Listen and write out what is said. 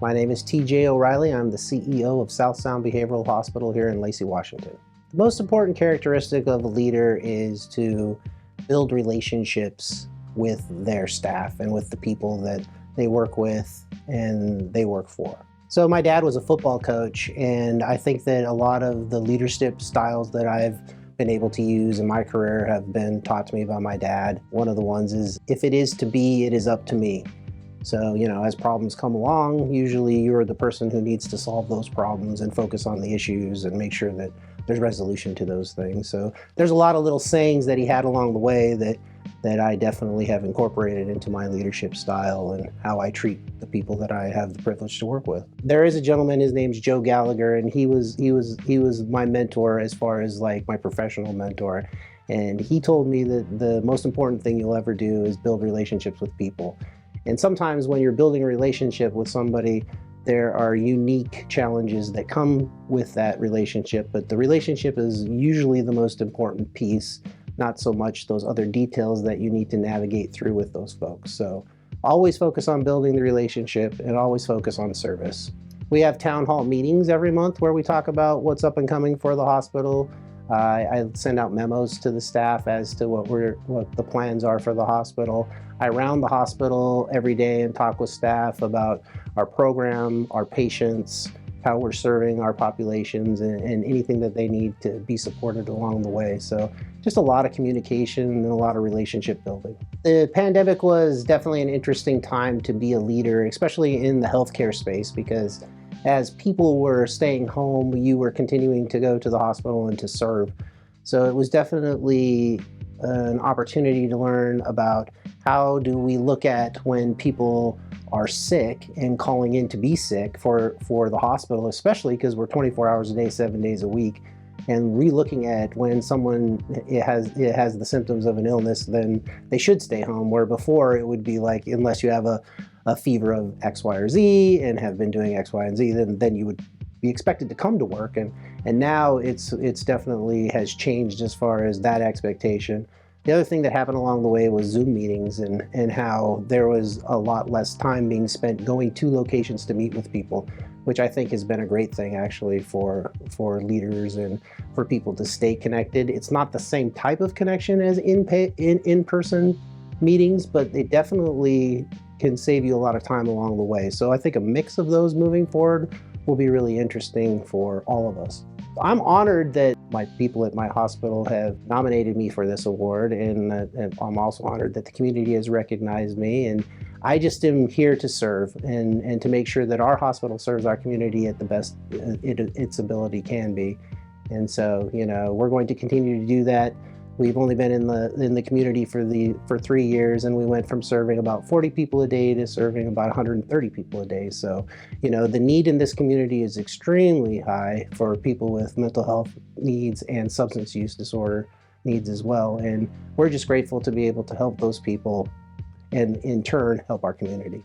My name is TJ O'Reilly. I'm the CEO of South Sound Behavioral Hospital here in Lacey, Washington. The most important characteristic of a leader is to build relationships with their staff and with the people that they work with and they work for. So my dad was a football coach, and I think that a lot of the leadership styles that I've been able to use in my career have been taught to me by my dad. One of the ones is, if it is to be, it is up to me. So, as problems come along, usually you're the person who needs to solve those problems and focus on the issues and make sure that there's resolution to those things. So there's a lot of little sayings that he had along the way that I definitely have incorporated into my leadership style and how I treat the people that I have the privilege to work with. There is a gentleman, his name's Joe Gallagher, and he was my mentor as far as like my professional mentor. And he told me that the most important thing you'll ever do is build relationships with people. And sometimes when you're building a relationship with somebody, there are unique challenges that come with that relationship, but the relationship is usually the most important piece, not so much those other details that you need to navigate through with those folks. So always focus on building the relationship and always focus on service. We have town hall meetings every month where we talk about what's up and coming for the hospital. I send out memos to the staff as to what the plans are for the hospital. I round the hospital every day and talk with staff about our program, our patients, how we're serving our populations, and anything that they need to be supported along the way. So just a lot of communication and a lot of relationship building. The pandemic was definitely an interesting time to be a leader, especially in the healthcare space, because as people were staying home, you were continuing to go to the hospital and to serve. So it was definitely an opportunity to learn about how do we look at when people are sick and calling in to be sick for the hospital, especially because we're 24 hours a day, 7 days a week, and re-looking at when someone has the symptoms of an illness, then they should stay home, where before it would be like, unless you have a fever of X, Y, or Z and have been doing X, Y, and Z, then you would be expected to come to work. And now it's definitely has changed as far as that expectation. The other thing that happened along the way was Zoom meetings and how there was a lot less time being spent going to locations to meet with people, which I think has been a great thing actually for leaders and for people to stay connected. It's not the same type of connection as in-person meetings, but it definitely can save you a lot of time along the way. So I think a mix of those moving forward will be really interesting for all of us. I'm honored that my people at my hospital have nominated me for this award, and I'm also honored that the community has recognized me. And I just am here to serve and to make sure that our hospital serves our community at the best its ability can be. And so, we're going to continue to do that. We've only been in the community for 3 years, and we went from serving about 40 people a day to serving about 130 people a day. So, the need in this community is extremely high for people with mental health needs and substance use disorder needs as well. And we're just grateful to be able to help those people and in turn help our community.